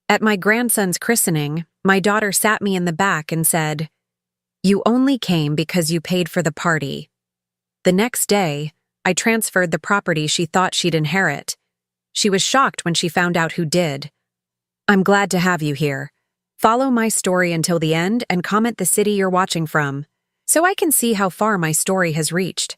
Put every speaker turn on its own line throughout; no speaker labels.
At my grandson's christening, my daughter sat me in the back and said, "You only came because you paid for the party." The next day, I transferred the property she thought she'd inherit. She was shocked when she found out who did. I'm glad to have you here. Follow my story until the end and comment the city you're watching from, so I can see how far my story has reached.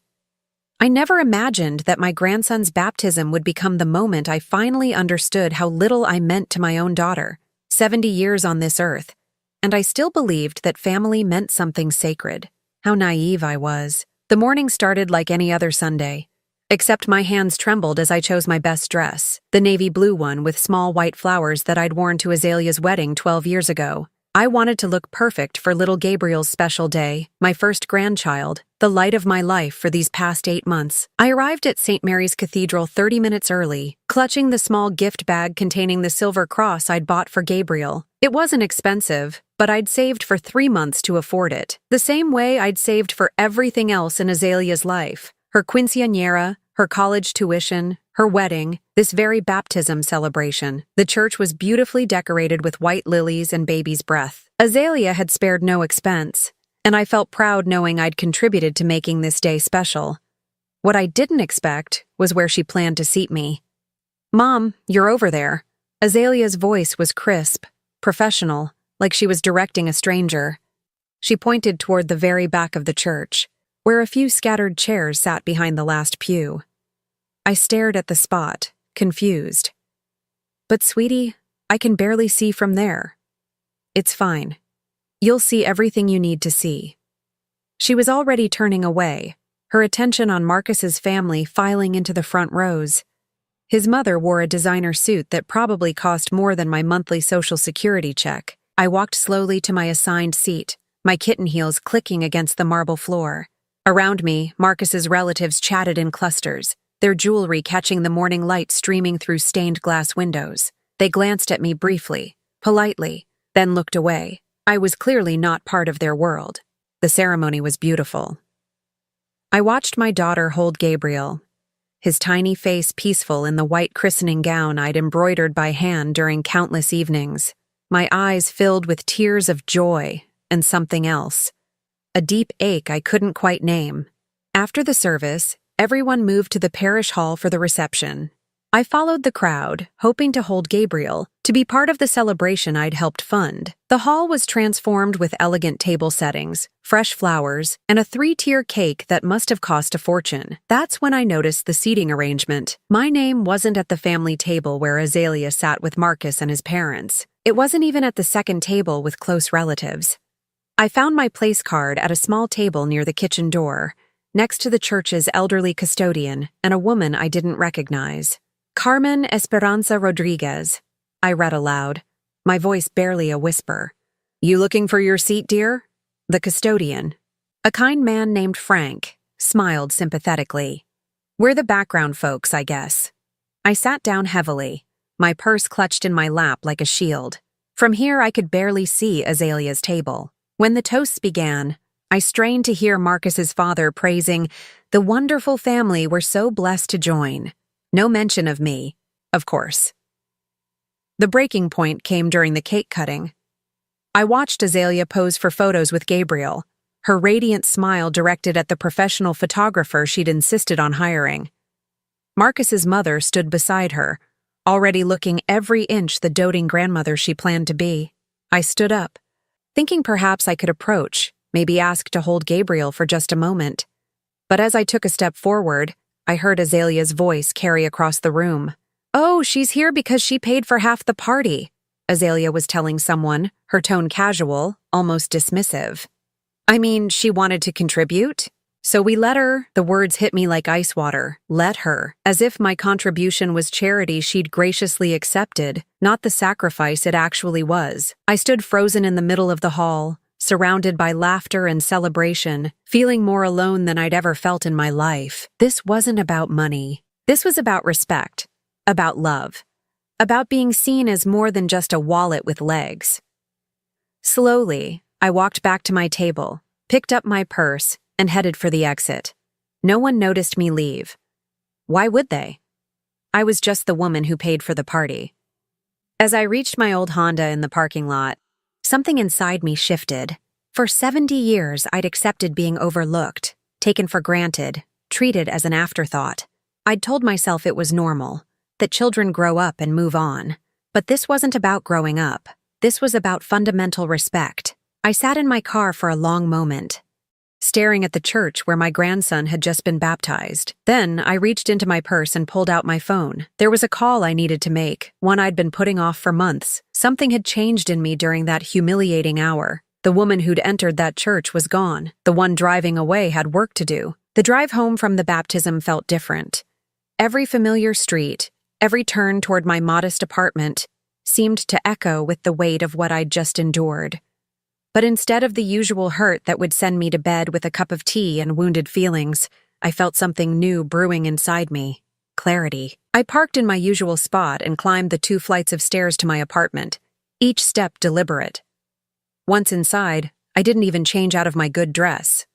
I never imagined that my grandson's baptism would become the moment I finally understood how little I meant to my own daughter, 70 years on this earth, and I still believed that family meant something sacred. How naive I was. The morning started like any other Sunday, except my hands trembled as I chose my best dress, the navy blue one with small white flowers that I'd worn to Azalea's wedding 12 years ago. I wanted to look perfect for little Gabriel's special day, my first grandchild, the light of my life for these past 8 months. I arrived at St. Mary's Cathedral 30 minutes early, clutching the small gift bag containing the silver cross I'd bought for Gabriel. It wasn't expensive, but I'd saved for 3 months to afford it, the same way I'd saved for everything else in Azalea's life. Her quinceañera, her college tuition, her wedding, this very baptism celebration. The church was beautifully decorated with white lilies and baby's breath. Azalea had spared no expense, and I felt proud knowing I'd contributed to making this day special. What I didn't expect was where she planned to seat me. "Mom, you're over there." Azalea's voice was crisp, professional, like she was directing a stranger. She pointed toward the very back of the church, where a few scattered chairs sat behind the last pew. I stared at the spot, confused. "But sweetie, I can barely see from there." "It's fine. You'll see everything you need to see." She was already turning away, her attention on Marcus's family filing into the front rows. His mother wore a designer suit that probably cost more than my monthly Social Security check. I walked slowly to my assigned seat, my kitten heels clicking against the marble floor. Around me, Marcus's relatives chatted in clusters, their jewelry catching the morning light streaming through stained glass windows. They glanced at me briefly, politely, then looked away. I was clearly not part of their world. The ceremony was beautiful. I watched my daughter hold Gabriel, his tiny face peaceful in the white christening gown I'd embroidered by hand during countless evenings. My eyes filled with tears of joy and something else, a deep ache I couldn't quite name. After the service, everyone moved to the parish hall for the reception. I followed the crowd, hoping to hold Gabriel, to be part of the celebration I'd helped fund. The hall was transformed with elegant table settings, fresh flowers, and a 3-tier cake that must have cost a fortune. That's when I noticed the seating arrangement. My name wasn't at the family table where Azalea sat with Marcus and his parents. It wasn't even at the second table with close relatives. I found my place card at a small table near the kitchen door, next to the church's elderly custodian and a woman I didn't recognize. "Carmen Esperanza Rodriguez," I read aloud, my voice barely a whisper. "You looking for your seat, dear?" The custodian, a kind man named Frank, smiled sympathetically. "We're the background folks, I guess." I sat down heavily, my purse clutched in my lap like a shield. From here I could barely see Azalea's table. When the toasts began, I strained to hear Marcus's father praising the wonderful family we're so blessed to join. No mention of me, of course. The breaking point came during the cake cutting. I watched Azalea pose for photos with Gabriel, her radiant smile directed at the professional photographer she'd insisted on hiring. Marcus's mother stood beside her, already looking every inch the doting grandmother she planned to be. I stood up, thinking perhaps I could approach, maybe ask to hold Gabriel for just a moment. But as I took a step forward, I heard Azalea's voice carry across the room. "Oh, she's here because she paid for half the party," Azalea was telling someone, her tone casual, almost dismissive. "I mean, she wanted to contribute, so we let her." The words hit me like ice water. Let her. As if my contribution was charity she'd graciously accepted, not the sacrifice it actually was. I stood frozen in the middle of the hall, surrounded by laughter and celebration, feeling more alone than I'd ever felt in my life. This wasn't about money. This was about respect, about love, about being seen as more than just a wallet with legs. Slowly, I walked back to my table, picked up my purse, and headed for the exit. No one noticed me leave. Why would they? I was just the woman who paid for the party. As I reached my old Honda in the parking lot, something inside me shifted. For 70 years, I'd accepted being overlooked, taken for granted, treated as an afterthought. I'd told myself it was normal, that children grow up and move on. But this wasn't about growing up. This was about fundamental respect. I sat in my car for a long moment, staring at the church where my grandson had just been baptized. Then I reached into my purse and pulled out my phone. There was a call I needed to make, one I'd been putting off for months. Something had changed in me during that humiliating hour. The woman who'd entered that church was gone. The one driving away had work to do. The drive home from the baptism felt different. Every familiar street, every turn toward my modest apartment, seemed to echo with the weight of what I'd just endured. But instead of the usual hurt that would send me to bed with a cup of tea and wounded feelings, I felt something new brewing inside me. Clarity. I parked in my usual spot and climbed the 2 flights of stairs to my apartment, each step deliberate. Once inside, I didn't even change out of my good dress.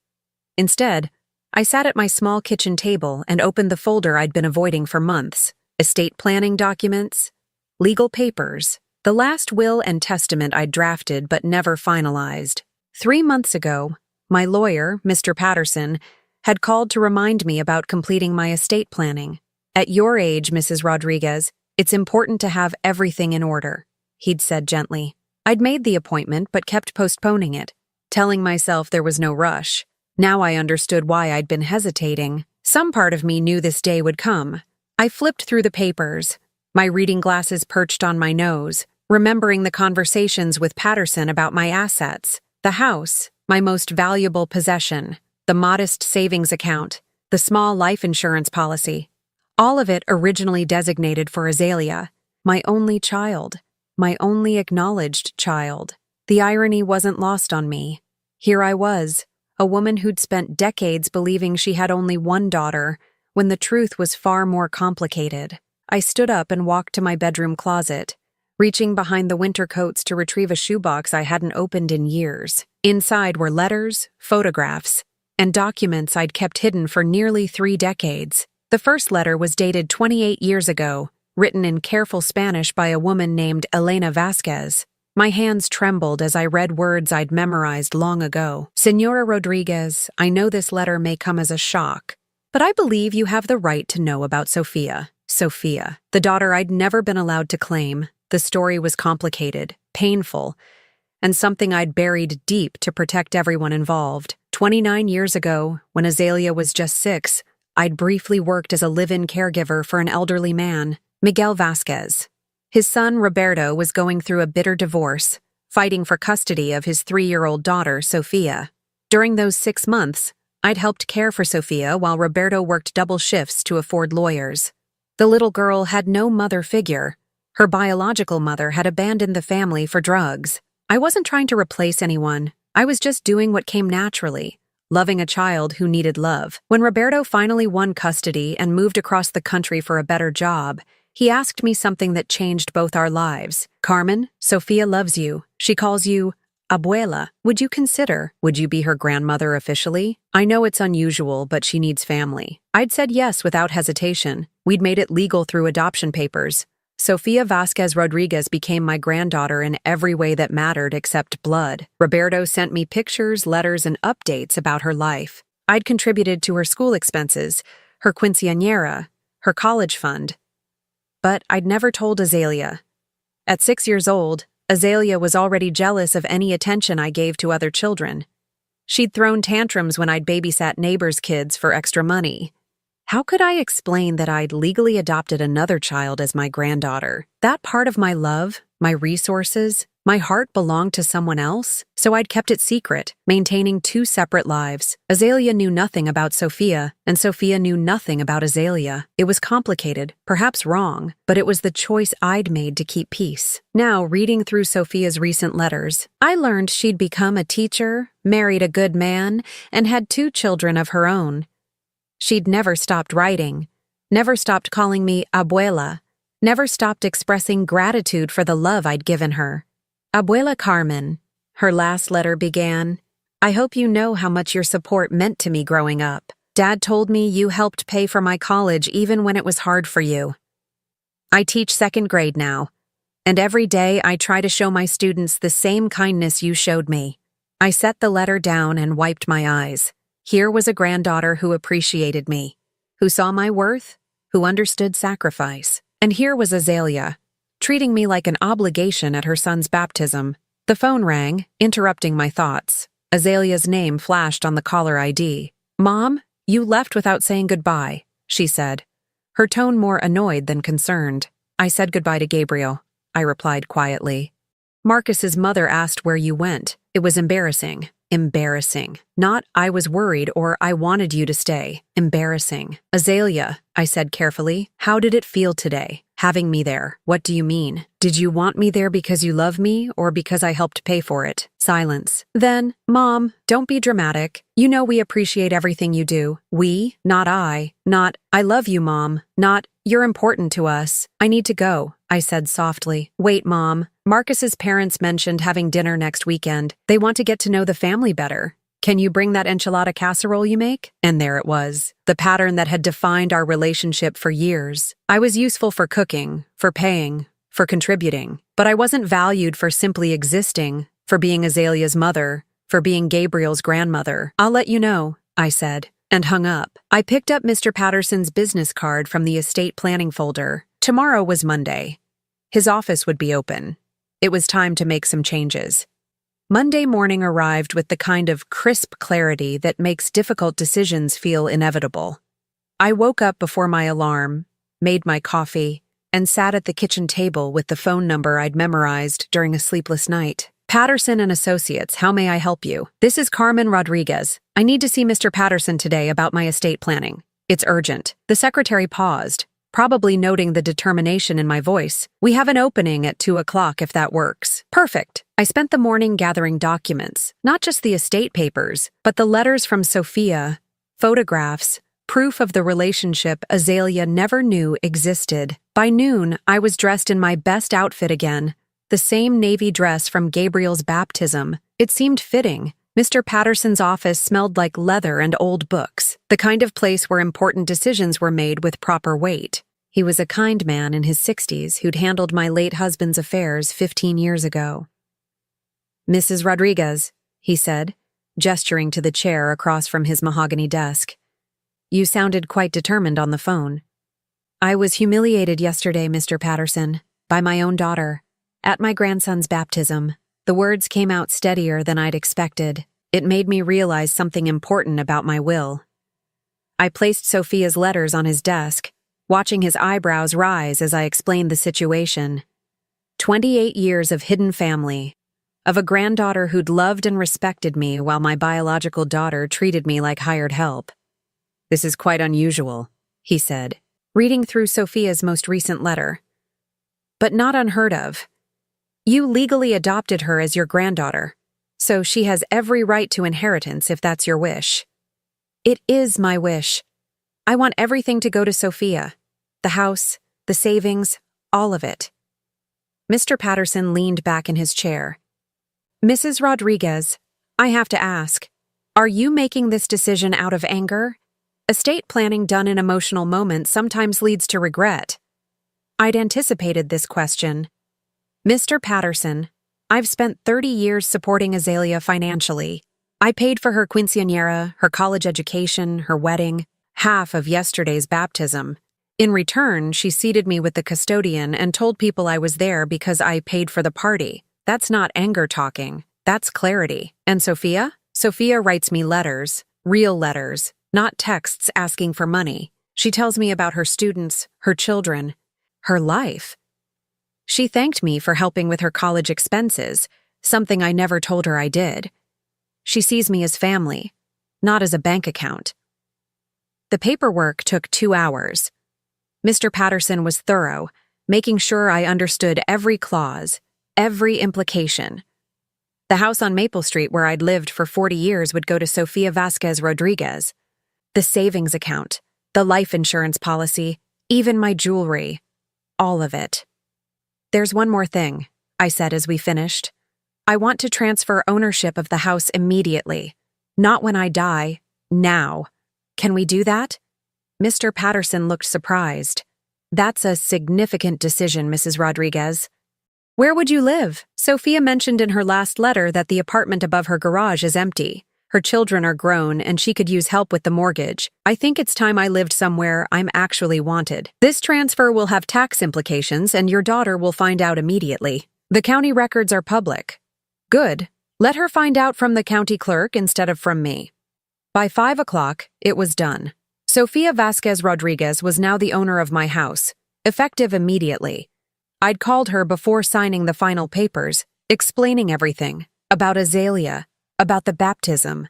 Instead, I sat at my small kitchen table and opened the folder I'd been avoiding for months: estate planning documents, legal papers, the last will and testament I'd drafted but never finalized. 3 months ago, my lawyer, Mr. Patterson, had called to remind me about completing my estate planning. "At your age, Mrs. Rodriguez, it's important to have everything in order," he'd said gently. I'd made the appointment but kept postponing it, telling myself there was no rush. Now I understood why I'd been hesitating. Some part of me knew this day would come. I flipped through the papers, my reading glasses perched on my nose, remembering the conversations with Patterson about my assets, the house, my most valuable possession, the modest savings account, the small life insurance policy. All of it originally designated for Azalea, my only child, my only acknowledged child. The irony wasn't lost on me. Here I was, a woman who'd spent decades believing she had only one daughter, when the truth was far more complicated. I stood up and walked to my bedroom closet, reaching behind the winter coats to retrieve a shoebox I hadn't opened in years. Inside were letters, photographs, and documents I'd kept hidden for nearly 3 decades. The first letter was dated 28 years ago, written in careful Spanish by a woman named Elena Vasquez. My hands trembled as I read words I'd memorized long ago. "Señora Rodriguez, I know this letter may come as a shock, but I believe you have the right to know about Sophia." Sophia, the daughter I'd never been allowed to claim. The story was complicated, painful, and something I'd buried deep to protect everyone involved. 29 years ago, when Azalea was just 6, I'd briefly worked as a live-in caregiver for an elderly man, Miguel Vasquez. His son, Roberto, was going through a bitter divorce, fighting for custody of his 3-year-old daughter, Sophia. During those 6 months, I'd helped care for Sophia while Roberto worked double shifts to afford lawyers. The little girl had no mother figure. Her biological mother had abandoned the family for drugs. I wasn't trying to replace anyone. I was just doing what came naturally, loving a child who needed love. When Roberto finally won custody and moved across the country for a better job, he asked me something that changed both our lives. "Carmen, Sophia loves you. She calls you Abuela. Would you be her grandmother officially? I know it's unusual, but she needs family." I'd said yes without hesitation. We'd made it legal through adoption papers. Sofia Vasquez Rodriguez became my granddaughter in every way that mattered except blood. Roberto sent me pictures, letters, and updates about her life. I'd contributed to her school expenses, her quinceañera, her college fund. But I'd never told Azalea. At 6 years old, Azalea was already jealous of any attention I gave to other children. She'd thrown tantrums when I'd babysat neighbors' kids for extra money. How could I explain that I'd legally adopted another child as my granddaughter? That part of my love, my resources, my heart belonged to someone else, so I'd kept it secret, maintaining 2 separate lives. Azalea knew nothing about Sophia, and Sophia knew nothing about Azalea. It was complicated, perhaps wrong, but it was the choice I'd made to keep peace. Now, reading through Sophia's recent letters, I learned she'd become a teacher, married a good man, and had 2 children of her own. She'd never stopped writing, never stopped calling me Abuela, never stopped expressing gratitude for the love I'd given her. "Abuela Carmen," her last letter began, "I hope you know how much your support meant to me growing up. Dad told me you helped pay for my college even when it was hard for you. I teach 2nd grade now. And every day I try to show my students the same kindness you showed me. I set the letter down and wiped my eyes. Here was a granddaughter who appreciated me, who saw my worth, who understood sacrifice. And here was Azalea, treating me like an obligation at her son's baptism. The phone rang, interrupting my thoughts. Azalea's name flashed on the caller ID. "Mom, you left without saying goodbye," she said, her tone more annoyed than concerned. "I said goodbye to Gabriel," I replied quietly. "Marcus's mother asked where you went. It was embarrassing. Embarrassing. Not I was worried or I wanted you to stay. Embarrassing." "Azalea," I said carefully, "how did it feel today, having me there? What do you mean? Did you want me there because you love me or because I helped pay for it?" Silence. Then, "Mom, don't be dramatic. You know we appreciate everything you do. We, not I. Not, I love you, Mom. Not, you're important to us. I need to go," I said softly. "Wait, Mom. Marcus's parents mentioned having dinner next weekend. They want to get to know the family better. Can you bring that enchilada casserole you make?" And there it was, the pattern that had defined our relationship for years. I was useful for cooking, for paying, for contributing, but I wasn't valued for simply existing, for being Azalea's mother, for being Gabriel's grandmother. "I'll let you know," I said, and hung up. I picked up Mr. Patterson's business card from the estate planning folder. Tomorrow was Monday. His office would be open. It was time to make some changes. Monday morning arrived with the kind of crisp clarity that makes difficult decisions feel inevitable. I woke up before my alarm, made my coffee, and sat at the kitchen table with the phone number I'd memorized during a sleepless night. "Patterson and Associates, how may I help you? This is Carmen Rodriguez. I need to see Mr. Patterson today about my estate planning. It's urgent." The secretary paused, probably noting the determination in my voice. "We have an opening at 2 o'clock if that works." "Perfect." I spent the morning gathering documents, not just the estate papers, but the letters from Sophia, photographs, proof of the relationship Azalea never knew existed. By noon, I was dressed in my best outfit again, the same navy dress from Gabriel's baptism. It seemed fitting. Mr. Patterson's office smelled like leather and old books, the kind of place where important decisions were made with proper weight. He was a kind man in his 60s who'd handled my late husband's affairs 15 years ago. "Mrs. Rodriguez," he said, gesturing to the chair across from his mahogany desk. "You sounded quite determined on the phone." "I was humiliated yesterday, Mr. Patterson, by my own daughter, at my grandson's baptism." The words came out steadier than I'd expected. It made me realize something important about my will. I placed Sophia's letters on his desk, watching his eyebrows rise as I explained the situation. 28 years of hidden family, of a granddaughter who'd loved and respected me while my biological daughter treated me like hired help. "This is quite unusual," he said, reading through Sophia's most recent letter. "But not unheard of. You legally adopted her as your granddaughter, so she has every right to inheritance if that's your wish." "It is my wish. I want everything to go to Sophia. The house, the savings, all of it." Mr. Patterson leaned back in his chair. "Mrs. Rodriguez, I have to ask, are you making this decision out of anger? Estate planning done in emotional moments sometimes leads to regret." I'd anticipated this question. "Mr. Patterson, I've spent 30 years supporting Azalea financially. I paid for her quinceañera, her college education, her wedding, half of yesterday's baptism. In return, she seated me with the custodian and told people I was there because I paid for the party. That's not anger talking. That's clarity. And Sophia? Sophia writes me letters, real letters, not texts asking for money. She tells me about her students, her children, her life. She thanked me for helping with her college expenses, something I never told her I did. She sees me as family, not as a bank account." The paperwork took 2 hours. Mr. Patterson was thorough, making sure I understood every clause, every implication. The house on Maple Street where I'd lived for 40 years would go to Sofia Vasquez Rodriguez. The savings account, the life insurance policy, even my jewelry, all of it. "There's one more thing," I said as we finished. "I want to transfer ownership of the house immediately. Not when I die, now. Can we do that?" Mr. Patterson looked surprised. "That's a significant decision, Mrs. Rodriguez. Where would you live? Sophia mentioned in her last letter that the apartment above her garage is empty. Her children are grown and she could use help with the mortgage. I think it's time I lived somewhere I'm actually wanted. This transfer will have tax implications and your daughter will find out immediately. The county records are public. Good. Let her find out from the county clerk instead of from me. By 5 o'clock, it was done. Sofia Vasquez Rodriguez was now the owner of my house, effective immediately. I'd called her before signing the final papers, explaining everything, about Azalea, about the baptism,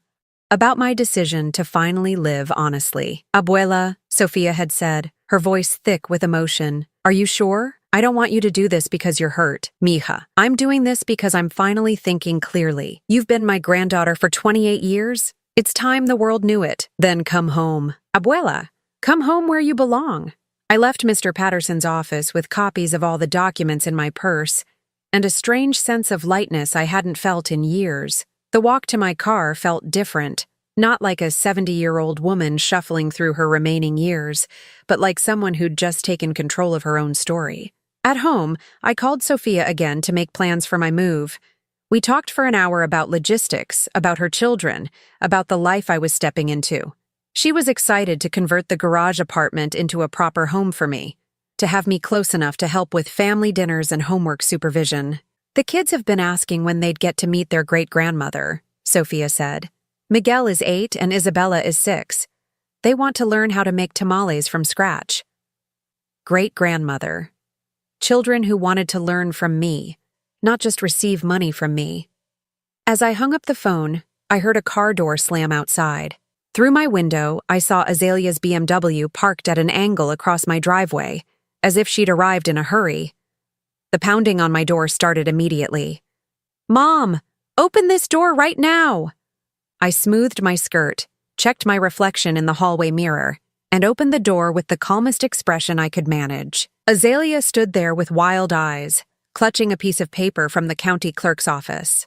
about my decision to finally live honestly. Abuela, Sofia had said, her voice thick with emotion. Are you sure? I don't want you to do this because you're hurt, mija. I'm doing this because I'm finally thinking clearly. You've been my granddaughter for 28 years. It's time the world knew it. Then come home. Abuela, come home where you belong. I left Mr. Patterson's office with copies of all the documents in my purse and a strange sense of lightness I hadn't felt in years. The walk to my car felt different, not like a 70-year-old woman shuffling through her remaining years, but like someone who'd just taken control of her own story. At home, I called Sophia again to make plans for my move. We talked for an hour about logistics, about her children, about the life I was stepping into. She was excited to convert the garage apartment into a proper home for me, to have me close enough to help with family dinners and homework supervision. The kids have been asking when they'd get to meet their great-grandmother, Sophia said. Miguel is 8 and Isabella is 6. They want to learn how to make tamales from scratch. Great-grandmother. Children who wanted to learn from me, not just receive money from me. As I hung up the phone, I heard a car door slam outside. Through my window, I saw Azalea's BMW parked at an angle across my driveway, as if she'd arrived in a hurry. The pounding on my door started immediately. Mom, open this door right now! I smoothed my skirt, checked my reflection in the hallway mirror, and opened the door with the calmest expression I could manage. Azalea stood there with wild eyes, clutching a piece of paper from the county clerk's office.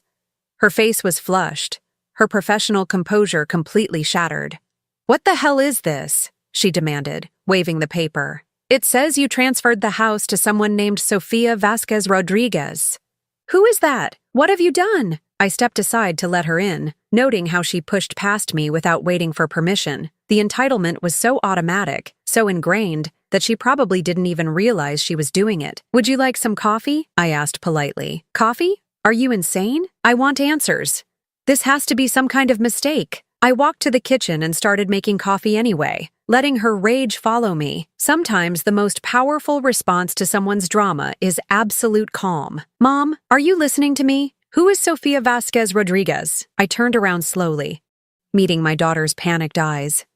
Her face was flushed, her professional composure completely shattered. What the hell is this? She demanded, waving the paper. It says you transferred the house to someone named Sofia Vasquez Rodriguez. Who is that? What have you done? I stepped aside to let her in, noting how she pushed past me without waiting for permission. The entitlement was so automatic, so ingrained, that she probably didn't even realize she was doing it. Would you like some coffee? I asked politely. Coffee? Are you insane? I want answers. This has to be some kind of mistake. I walked to the kitchen and started making coffee anyway, letting her rage follow me. Sometimes the most powerful response to someone's drama is absolute calm. Mom, are you listening to me? Who is Sofia Vasquez Rodriguez? I turned around slowly, meeting my daughter's panicked eyes.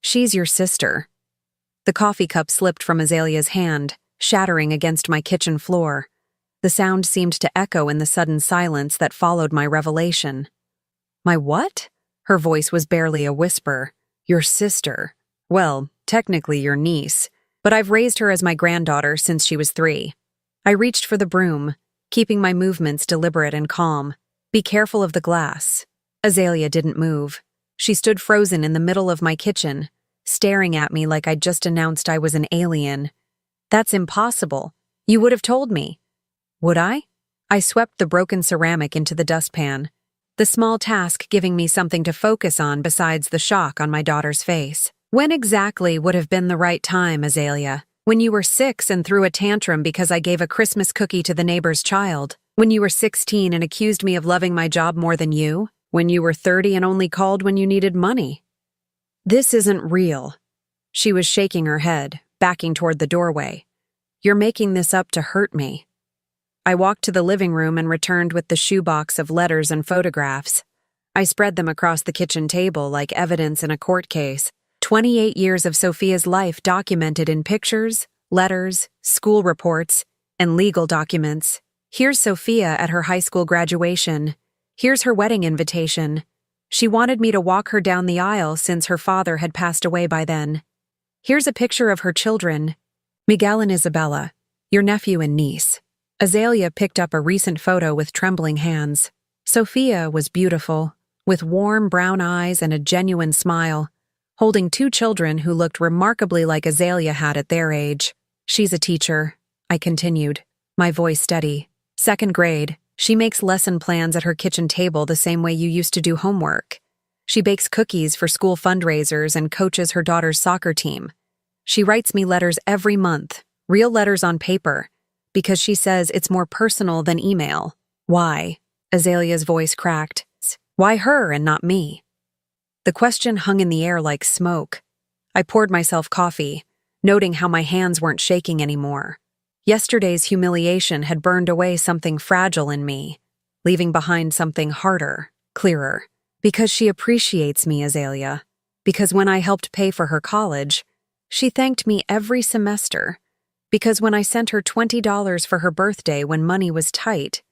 She's your sister. The coffee cup slipped from Azalea's hand, shattering against my kitchen floor. The sound seemed to echo in the sudden silence that followed my revelation. My what? Her voice was barely a whisper. Your sister. Well, technically your niece, but I've raised her as my granddaughter since she was 3. I reached for the broom, keeping my movements deliberate and calm. Be careful of the glass. Azalea didn't move. She stood frozen in the middle of my kitchen, staring at me like I'd just announced I was an alien. That's impossible. You would have told me. Would I? I swept the broken ceramic into the dustpan, the small task giving me something to focus on besides the shock on my daughter's face. When exactly would have been the right time, Azalea? When you were 6 and threw a tantrum because I gave a Christmas cookie to the neighbor's child? When you were 16 and accused me of loving my job more than you? When you were 30 and only called when you needed money? This isn't real. She was shaking her head, backing toward the doorway. You're making this up to hurt me. I walked to the living room and returned with the shoebox of letters and photographs. I spread them across the kitchen table like evidence in a court case. 28 years of Sophia's life documented in pictures, letters, school reports, and legal documents. Here's Sophia at her high school graduation. Here's her wedding invitation. She wanted me to walk her down the aisle since her father had passed away by then. Here's a picture of her children, Miguel and Isabella, your nephew and niece. Azalea picked up a recent photo with trembling hands. Sophia was beautiful, with warm brown eyes and a genuine smile, holding 2 children who looked remarkably like Azalea had at their age. She's a teacher, I continued, my voice steady. Second grade, she makes lesson plans at her kitchen table the same way you used to do homework. She bakes cookies for school fundraisers and coaches her daughter's soccer team. She writes me letters every month, real letters on paper, because she says it's more personal than email. Why? Azalea's voice cracked. Why her and not me? The question hung in the air like smoke. I poured myself coffee, noting how my hands weren't shaking anymore. Yesterday's humiliation had burned away something fragile in me, leaving behind something harder, clearer. Because she appreciates me, Azalea. Because when I helped pay for her college, she thanked me every semester. Because when I sent her $20 for her birthday when money was tight,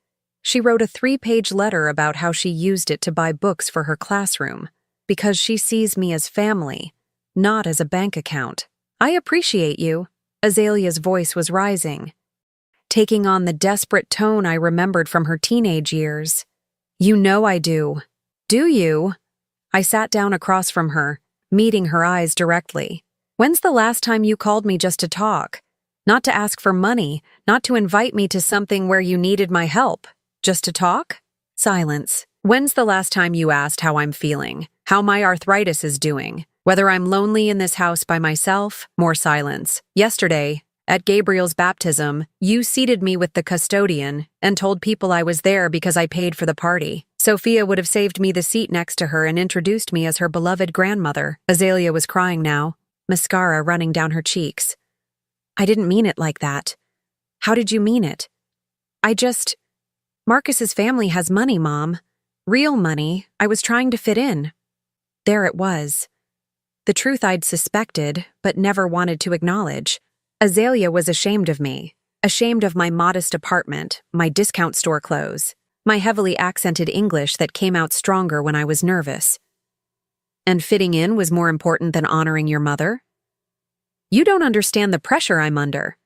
she wrote a 3-page letter about how she used it to buy books for her classroom. Because she sees me as family, not as a bank account. I appreciate you. Azalea's voice was rising, taking on the desperate tone I remembered from her teenage years. You know I do. Do you? I sat down across from her, meeting her eyes directly. When's the last time you called me just to talk? Not to ask for money, not to invite me to something where you needed my help. Just to talk? Silence. When's the last time you asked how I'm feeling? How my arthritis is doing? Whether I'm lonely in this house by myself? More silence. Yesterday, at Gabriel's baptism, you seated me with the custodian and told people I was there because I paid for the party. Sophia would have saved me the seat next to her and introduced me as her beloved grandmother. Azalea was crying now, mascara running down her cheeks. I didn't mean it like that. How did you mean it? Marcus's family has money, Mom. Real money. I was trying to fit in. There it was. The truth I'd suspected, but never wanted to acknowledge. Azalea was ashamed of me. Ashamed of my modest apartment, my discount store clothes, my heavily accented English that came out stronger when I was nervous. And fitting in was more important than honoring your mother? You don't understand the pressure I'm under.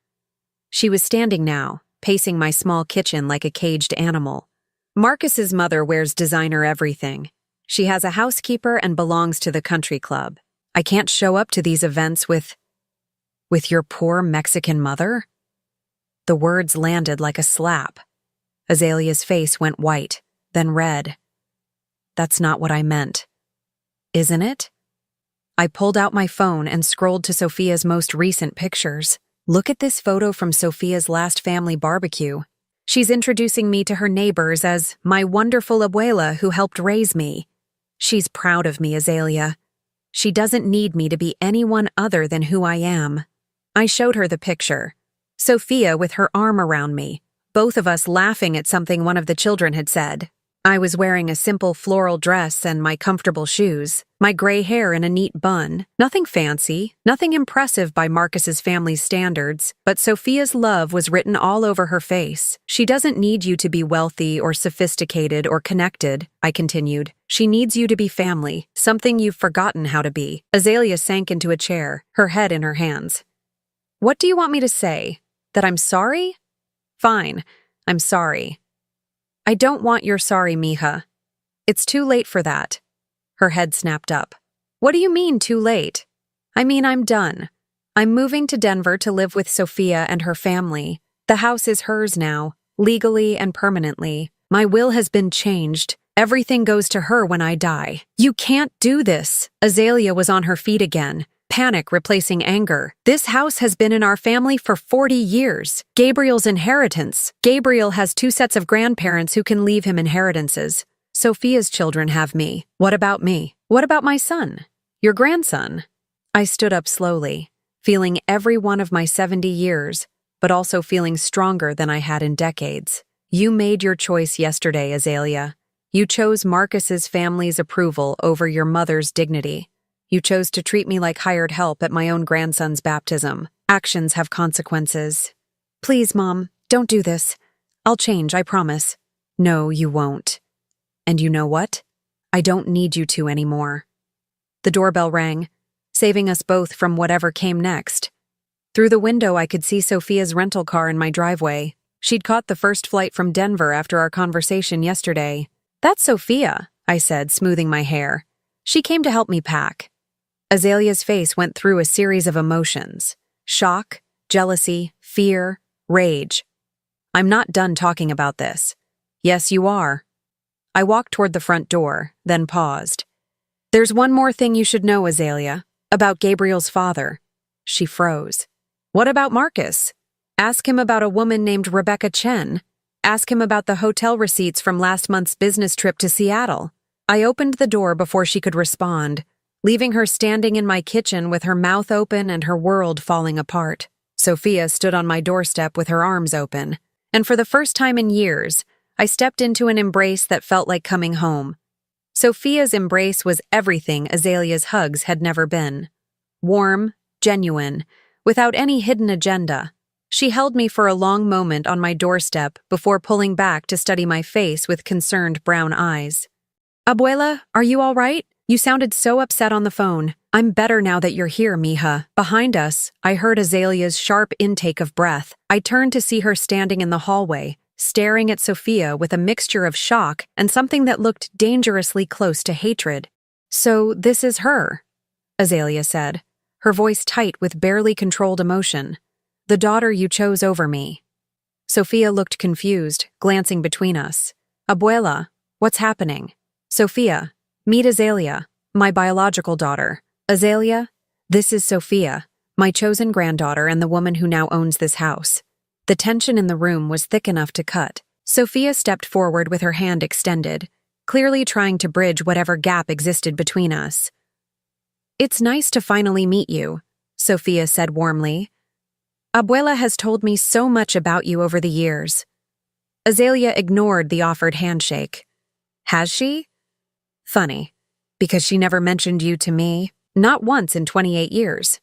She was standing now, pacing my small kitchen like a caged animal. Marcus's mother wears designer everything. She has a housekeeper and belongs to the country club. I can't show up to these events with your poor Mexican mother? The words landed like a slap. Azalea's face went white, then red. That's not what I meant. Isn't it? I pulled out my phone and scrolled to Sophia's most recent pictures. Look at this photo from Sophia's last family barbecue. She's introducing me to her neighbors as my wonderful abuela who helped raise me. She's proud of me, Azalea. She doesn't need me to be anyone other than who I am. I showed her the picture. Sophia with her arm around me, both of us laughing at something one of the children had said. I was wearing a simple floral dress and my comfortable shoes, my gray hair in a neat bun. Nothing fancy, nothing impressive by Marcus's family's standards, but Sophia's love was written all over her face. She doesn't need you to be wealthy or sophisticated or connected, I continued. She needs you to be family, something you've forgotten how to be. Azalea sank into a chair, her head in her hands. What do you want me to say? That I'm sorry? Fine, I'm sorry. I don't want your sorry, mija. It's too late for that. Her head snapped up. What do you mean, too late? I mean, I'm done. I'm moving to Denver to live with Sophia and her family. The house is hers now, legally and permanently. My will has been changed. Everything goes to her when I die. You can't do this. Azalea was on her feet again. Panic replacing anger. This house has been in our family for 40 years. Gabriel's inheritance. Gabriel has 2 sets of grandparents who can leave him inheritances. Sophia's children have me. What about me? What about my son? Your grandson? I stood up slowly, feeling every one of my 70 years, but also feeling stronger than I had in decades. You made your choice yesterday, Azalea. You chose Marcus's family's approval over your mother's dignity. You chose to treat me like hired help at my own grandson's baptism. Actions have consequences. Please, Mom, don't do this. I'll change, I promise. No, you won't. And you know what? I don't need you to anymore. The doorbell rang, saving us both from whatever came next. Through the window, I could see Sophia's rental car in my driveway. She'd caught the first flight from Denver after our conversation yesterday. That's Sophia, I said, smoothing my hair. She came to help me pack. Azalea's face went through a series of emotions. Shock, jealousy, fear, rage. I'm not done talking about this. Yes, you are. I walked toward the front door, then paused. There's one more thing you should know, Azalea, about Gabriel's father. She froze. What about Marcus? Ask him about a woman named Rebecca Chen. Ask him about the hotel receipts from last month's business trip to Seattle. I opened the door before she could respond, leaving her standing in my kitchen with her mouth open and her world falling apart. Sophia stood on my doorstep with her arms open, and for the first time in years, I stepped into an embrace that felt like coming home. Sophia's embrace was everything Azalea's hugs had never been. Warm, genuine, without any hidden agenda. She held me for a long moment on my doorstep before pulling back to study my face with concerned brown eyes. Abuela, are you all right? You sounded so upset on the phone. I'm better now that you're here, mija. Behind us, I heard Azalea's sharp intake of breath. I turned to see her standing in the hallway, staring at Sophia with a mixture of shock and something that looked dangerously close to hatred. So this is her, Azalea said, her voice tight with barely controlled emotion. The daughter you chose over me. Sophia looked confused, glancing between us. Abuela, what's happening? Sophia, meet Azalea, my biological daughter. Azalea, this is Sophia, my chosen granddaughter and the woman who now owns this house. The tension in the room was thick enough to cut. Sophia stepped forward with her hand extended, clearly trying to bridge whatever gap existed between us. It's nice to finally meet you, Sophia said warmly. Abuela has told me so much about you over the years. Azalea ignored the offered handshake. Has she? Funny, because she never mentioned you to me, not once in 28 years.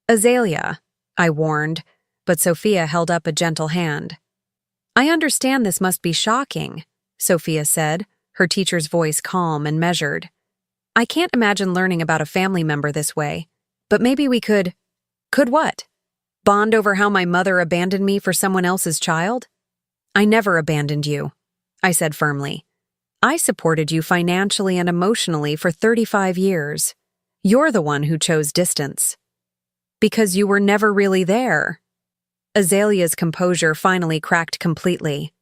Azalea, I warned, but Sophia held up a gentle hand. I understand this must be shocking, Sophia said, her teacher's voice calm and measured. I can't imagine learning about a family member this way, but maybe we could… Could what? Bond over how my mother abandoned me for someone else's child? I never abandoned you, I said firmly. I supported you financially and emotionally for 35 years. You're the one who chose distance. Because you were never really there. Azalea's composure finally cracked completely.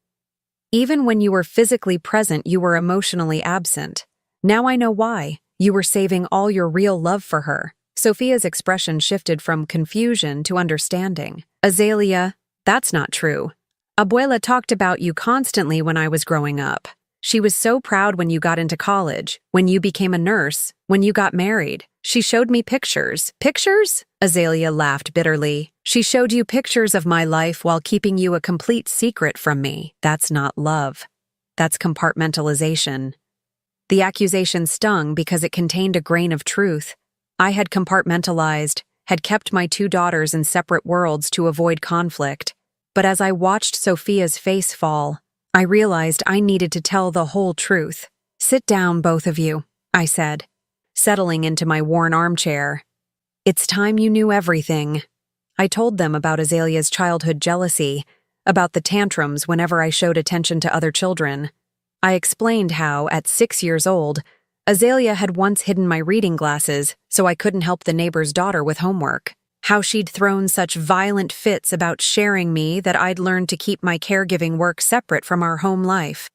Even when you were physically present, you were emotionally absent. Now I know why. You were saving all your real love for her. Sophia's expression shifted from confusion to understanding. Azalea, that's not true. Abuela talked about you constantly when I was growing up. She was so proud when you got into college, when you became a nurse, when you got married. She showed me pictures. Pictures? Azalea laughed bitterly. She showed you pictures of my life while keeping you a complete secret from me. That's not love. That's compartmentalization. The accusation stung because it contained a grain of truth. I had compartmentalized, had kept my two daughters in separate worlds to avoid conflict. But as I watched Sophia's face fall, I realized I needed to tell the whole truth. Sit down, both of you, I said, settling into my worn armchair. It's time you knew everything. I told them about Azalea's childhood jealousy, about the tantrums whenever I showed attention to other children. I explained how, at 6 years old, Azalea had once hidden my reading glasses so I couldn't help the neighbor's daughter with homework. How she'd thrown such violent fits about sharing me that I'd learned to keep my caregiving work separate from our home life.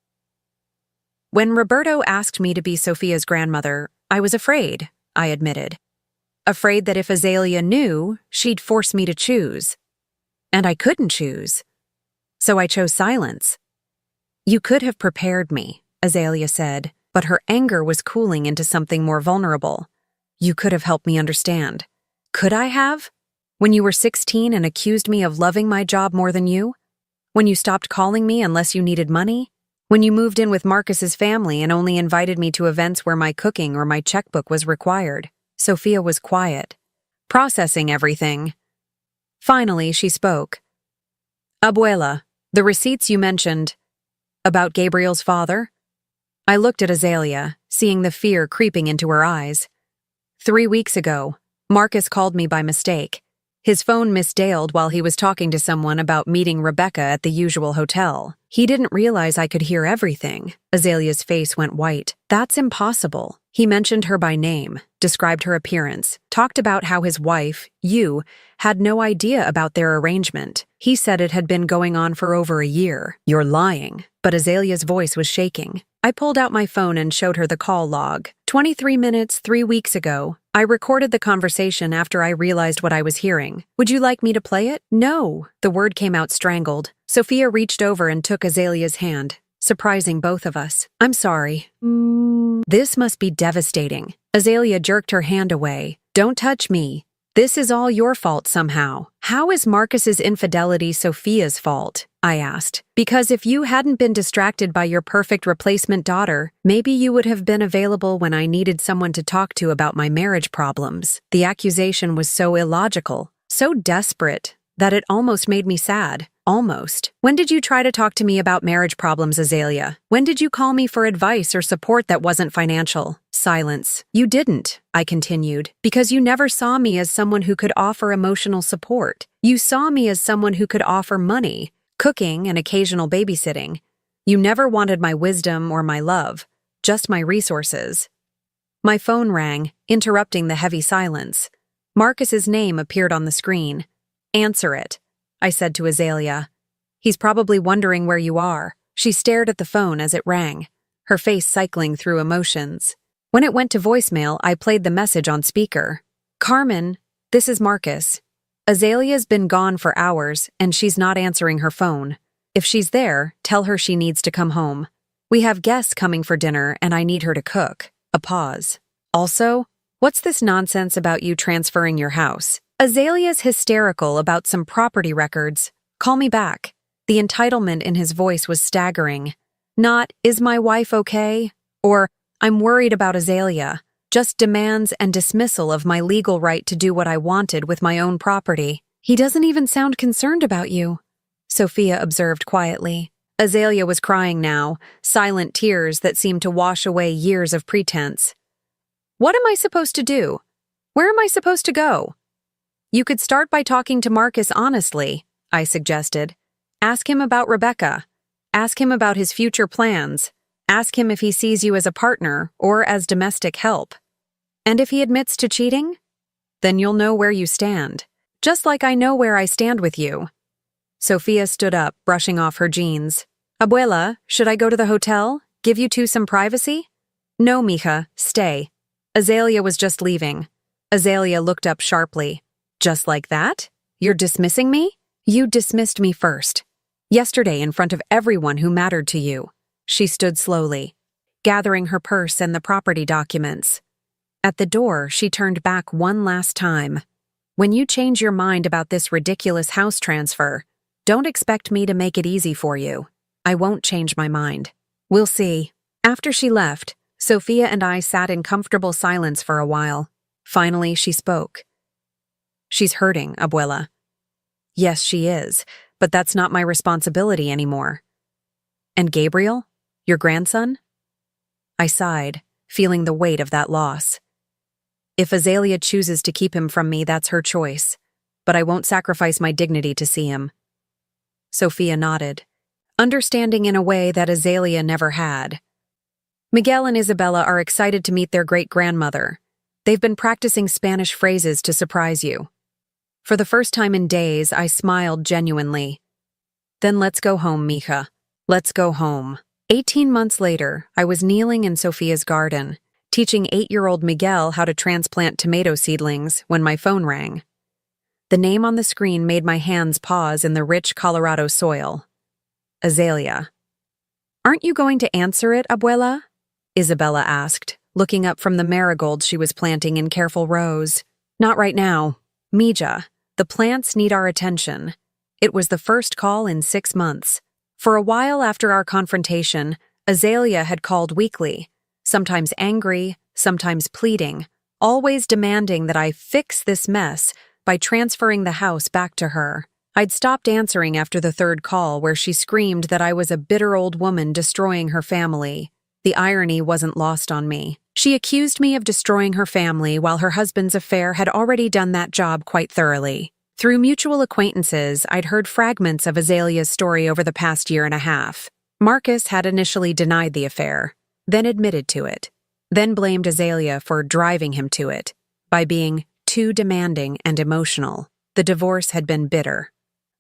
When Roberto asked me to be Sophia's grandmother, I was afraid, I admitted. Afraid that if Azalea knew, she'd force me to choose. And I couldn't choose. So I chose silence. You could have prepared me, Azalea said, but her anger was cooling into something more vulnerable. You could have helped me understand. Could I have? When you were 16 and accused me of loving my job more than you? When you stopped calling me unless you needed money? When you moved in with Marcus's family and only invited me to events where my cooking or my checkbook was required? Sophia was quiet, processing everything. Finally, she spoke. Abuela, the receipts you mentioned, about Gabriel's father? I looked at Azalea, seeing the fear creeping into her eyes. 3 weeks ago, Marcus called me by mistake. His phone misdialed while he was talking to someone about meeting Rebecca at the usual hotel. He didn't realize I could hear everything. Azalea's face went white. That's impossible. He mentioned her by name, described her appearance, talked about how his wife, you, had no idea about their arrangement. He said it had been going on for over a year. You're lying. But Azalea's voice was shaking. I pulled out my phone and showed her the call log. 23 minutes, 3 weeks ago. I recorded the conversation after I realized what I was hearing. Would you like me to play it? No. The word came out strangled. Sophia reached over and took Azalea's hand, surprising both of us. I'm sorry. This must be devastating. Azalea jerked her hand away. Don't touch me. This is all your fault somehow. How is Marcus's infidelity Sophia's fault? I asked. Because if you hadn't been distracted by your perfect replacement daughter, maybe you would have been available when I needed someone to talk to about my marriage problems. The accusation was so illogical, so desperate, that it almost made me sad. Almost. When did you try to talk to me about marriage problems, Azalea? When did you call me for advice or support that wasn't financial? Silence. You didn't, I continued, because you never saw me as someone who could offer emotional support. You saw me as someone who could offer money, cooking, and occasional babysitting. You never wanted my wisdom or my love, just my resources. My phone rang, interrupting the heavy silence. Marcus's name appeared on the screen. Answer it, I said to Azalea. He's probably wondering where you are. She stared at the phone as it rang, her face cycling through emotions. When it went to voicemail, I played the message on speaker. Carmen, this is Marcus. Azalea's been gone for hours, and she's not answering her phone. If she's there, tell her she needs to come home. We have guests coming for dinner, and I need her to cook. A pause. Also, what's this nonsense about you transferring your house? Azalea's hysterical about some property records. Call me back. The entitlement in his voice was staggering. Not, is my wife okay? Or, I'm worried about Azalea. Just demands and dismissal of my legal right to do what I wanted with my own property. He doesn't even sound concerned about you, Sophia observed quietly. Azalea was crying now, silent tears that seemed to wash away years of pretense. What am I supposed to do? Where am I supposed to go? You could start by talking to Marcus honestly, I suggested. Ask him about Rebecca. Ask him about his future plans. Ask him if he sees you as a partner or as domestic help. And if he admits to cheating? Then you'll know where you stand. Just like I know where I stand with you. Sophia stood up, brushing off her jeans. Abuela, should I go to the hotel? Give you two some privacy? No, mija, stay. Azalea was just leaving. Azalea looked up sharply. Just like that? You're dismissing me? You dismissed me first. Yesterday in front of everyone who mattered to you. She stood slowly, gathering her purse and the property documents. At the door, she turned back one last time. When you change your mind about this ridiculous house transfer, don't expect me to make it easy for you. I won't change my mind. We'll see. After she left, Sophia and I sat in comfortable silence for a while. Finally, she spoke. She's hurting, Abuela. Yes, she is, but that's not my responsibility anymore. And Gabriel? Your grandson? I sighed, feeling the weight of that loss. If Azalea chooses to keep him from me, that's her choice, but I won't sacrifice my dignity to see him. Sophia nodded, understanding in a way that Azalea never had. Miguel and Isabella are excited to meet their great-grandmother. They've been practicing Spanish phrases to surprise you. For the first time in days, I smiled genuinely. Then let's go home, mija. Let's go home. 18 months later, I was kneeling in Sophia's garden, teaching 8-year-old Miguel how to transplant tomato seedlings when my phone rang. The name on the screen made my hands pause in the rich Colorado soil. Azalea. Aren't you going to answer it, Abuela? Isabella asked, looking up from the marigolds she was planting in careful rows. Not right now. Mija, the plants need our attention. It was the first call in 6 months. For a while after our confrontation, Azalea had called weekly, sometimes angry, sometimes pleading, always demanding that I fix this mess by transferring the house back to her. I'd stopped answering after the 3rd call where she screamed that I was a bitter old woman destroying her family. The irony wasn't lost on me. She accused me of destroying her family while her husband's affair had already done that job quite thoroughly. Through mutual acquaintances, I'd heard fragments of Azalea's story over the past year and a half. Marcus had initially denied the affair, then admitted to it. then blamed Azalea for driving him to it by being too demanding and emotional. The divorce had been bitter.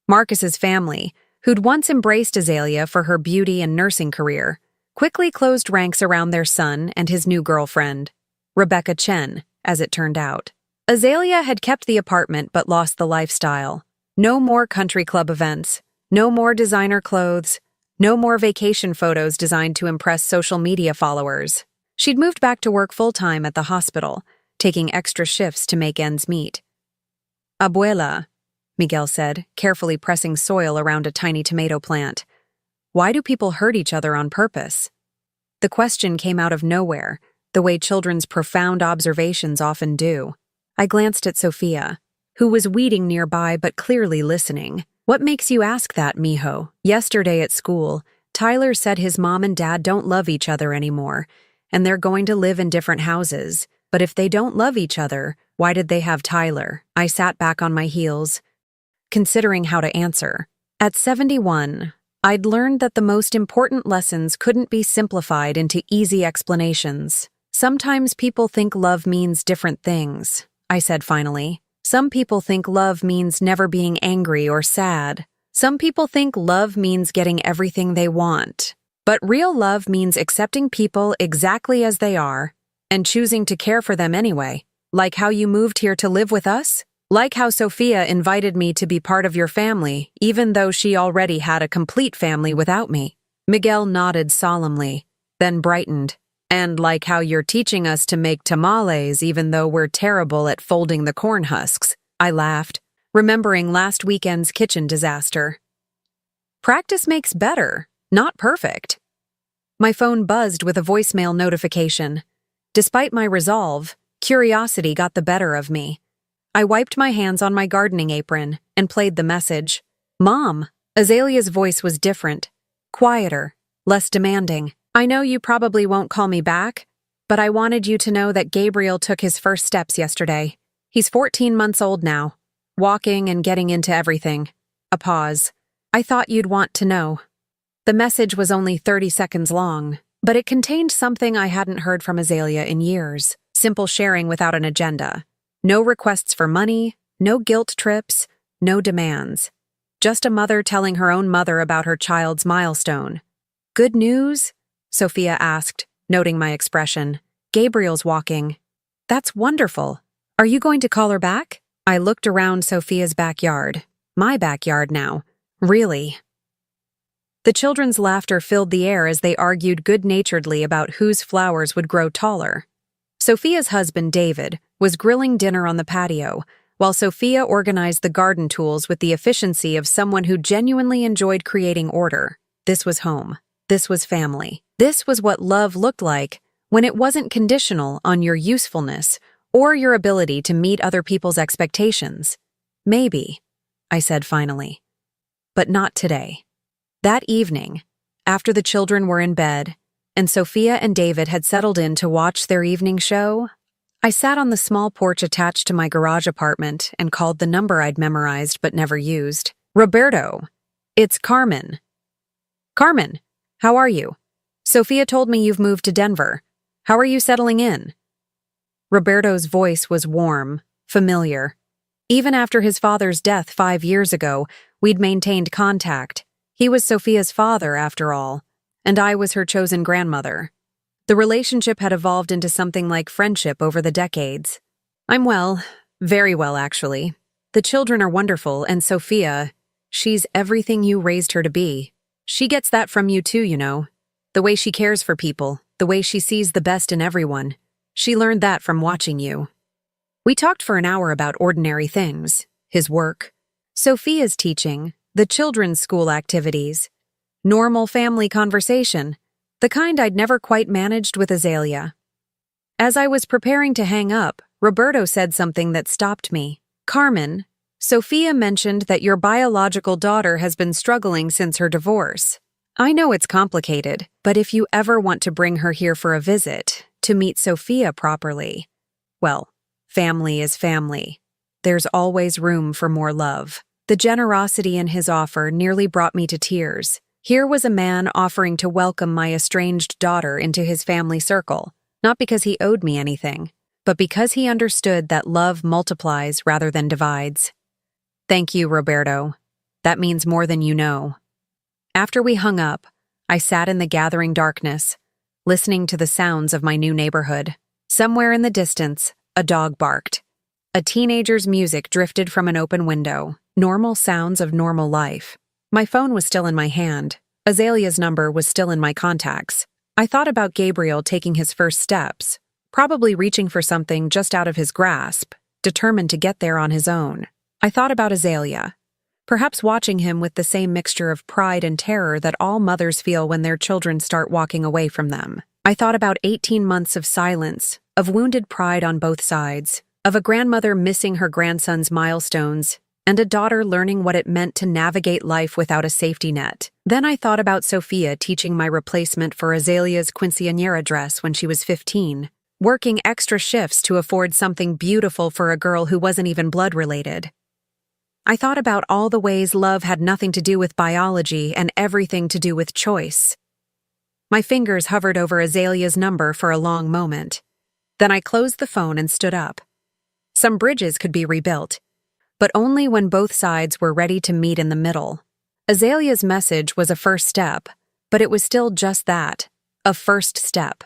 Marcus's family, who'd once embraced Azalea for her beauty and nursing career, quickly closed ranks around their son and his new girlfriend, Rebecca Chen, as it turned out. Azalea had kept the apartment but lost the lifestyle. No more country club events, no more designer clothes, no more vacation photos designed to impress social media followers. She'd moved back to work full-time at the hospital, taking extra shifts to make ends meet. "Abuela," Miguel said, carefully pressing soil around a tiny tomato plant. "Why do people hurt each other on purpose?" The question came out of nowhere, the way children's profound observations often do. I glanced at Sophia, who was weeding nearby but clearly listening. "What makes you ask that, mijo? Yesterday at school, Tyler said his mom and dad don't love each other anymore, and they're going to live in different houses. But if they don't love each other, why did they have Tyler?" I sat back on my heels, considering how to answer. At 71, I'd learned that the most important lessons couldn't be simplified into easy explanations. "Sometimes people think love means different things," I said finally. "Some people think love means never being angry or sad. Some people think love means getting everything they want. But real love means accepting people exactly as they are and choosing to care for them anyway. Like how you moved here to live with us? Like how Sophia invited me to be part of your family, even though she already had a complete family without me." Miguel nodded solemnly, then brightened. "And like how you're teaching us to make tamales even though we're terrible at folding the corn husks," I laughed, remembering last weekend's kitchen disaster. "Practice makes better, not perfect." My phone buzzed with a voicemail notification. Despite my resolve, curiosity got the better of me. I wiped my hands on my gardening apron and played the message. "Mom." Azalea's voice was different, quieter, less demanding. "I know you probably won't call me back, but I wanted you to know that Gabriel took his first steps yesterday. He's 14 months old now, walking and getting into everything." A pause. "I thought you'd want to know." The message was only 30 seconds long, but it contained something I hadn't heard from Azalea in years. Simple sharing without an agenda. No requests for money, no guilt trips, no demands. Just a mother telling her own mother about her child's milestone. "Good news?" Sophia asked, noting my expression. "Gabriel's walking." "That's wonderful. Are you going to call her back?" I looked around Sophia's backyard. My backyard now. Really? The children's laughter filled the air as they argued good-naturedly about whose flowers would grow taller. Sophia's husband, David, was grilling dinner on the patio, while Sophia organized the garden tools with the efficiency of someone who genuinely enjoyed creating order. This was home. This was family. This was what love looked like when it wasn't conditional on your usefulness or your ability to meet other people's expectations. "Maybe," I said finally. "But not today." That evening, after the children were in bed, and Sophia and David had settled in to watch their evening show, I sat on the small porch attached to my garage apartment and called the number I'd memorized but never used. "Roberto, it's Carmen." "Carmen, how are you? Sophia told me you've moved to Denver. How are you settling in?" Roberto's voice was warm, familiar. Even after his father's death 5 years ago, we'd maintained contact. He was Sophia's father, after all, and I was her chosen grandmother. The relationship had evolved into something like friendship over the decades. "I'm well, very well, actually. The children are wonderful, and Sophia, she's everything you raised her to be. She gets that from you too, you know. The way she cares for people, the way she sees the best in everyone. She learned that from watching you." We talked for an hour about ordinary things, his work, Sophia's teaching, the children's school activities, normal family conversation, the kind I'd never quite managed with Azalea. As I was preparing to hang up, Roberto said something that stopped me. "Carmen, Sophia mentioned that your biological daughter has been struggling since her divorce. I know it's complicated, but if you ever want to bring her here for a visit, to meet Sophia properly, well, family is family. There's always room for more love." The generosity in his offer nearly brought me to tears. Here was a man offering to welcome my estranged daughter into his family circle. Not because he owed me anything, but because he understood that love multiplies rather than divides. Thank you, Roberto. That means more than you know. After we hung up, I sat in the gathering darkness, listening to the sounds of my new neighborhood. Somewhere in the distance, a dog barked. A teenager's music drifted from an open window. Normal sounds of normal life. My phone was still in my hand. Azalea's number was still in my contacts. I thought about Gabriel taking his first steps, probably reaching for something just out of his grasp, determined to get there on his own. I thought about Azalea, perhaps watching him with the same mixture of pride and terror that all mothers feel when their children start walking away from them. I thought about 18 months of silence, of wounded pride on both sides, of a grandmother missing her grandson's milestones, and a daughter learning what it meant to navigate life without a safety net. Then I thought about Sophia teaching my replacement for Azalea's quinceañera dress when she was 15, working extra shifts to afford something beautiful for a girl who wasn't even blood-related. I thought about all the ways love had nothing to do with biology and everything to do with choice. My fingers hovered over Azalea's number for a long moment. Then I closed the phone and stood up. Some bridges could be rebuilt, but only when both sides were ready to meet in the middle. Azalea's message was a first step, but it was still just that, a first step.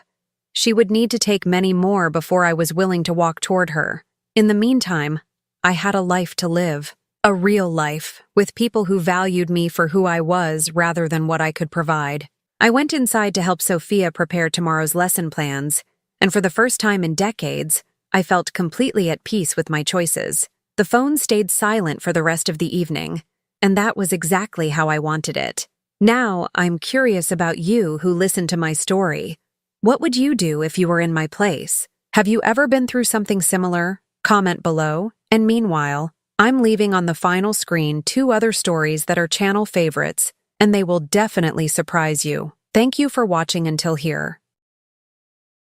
She would need to take many more before I was willing to walk toward her. In the meantime, I had a life to live. A real life, with people who valued me for who I was rather than what I could provide. I went inside to help Sophia prepare tomorrow's lesson plans, and for the first time in decades, I felt completely at peace with my choices. The phone stayed silent for the rest of the evening, and that was exactly how I wanted it. Now, I'm curious about you who listened to my story. What would you do if you were in my place? Have you ever been through something similar? Comment below. And meanwhile, I'm leaving on the final screen 2 other stories that are channel favorites, and they will definitely surprise you. Thank you for watching until here.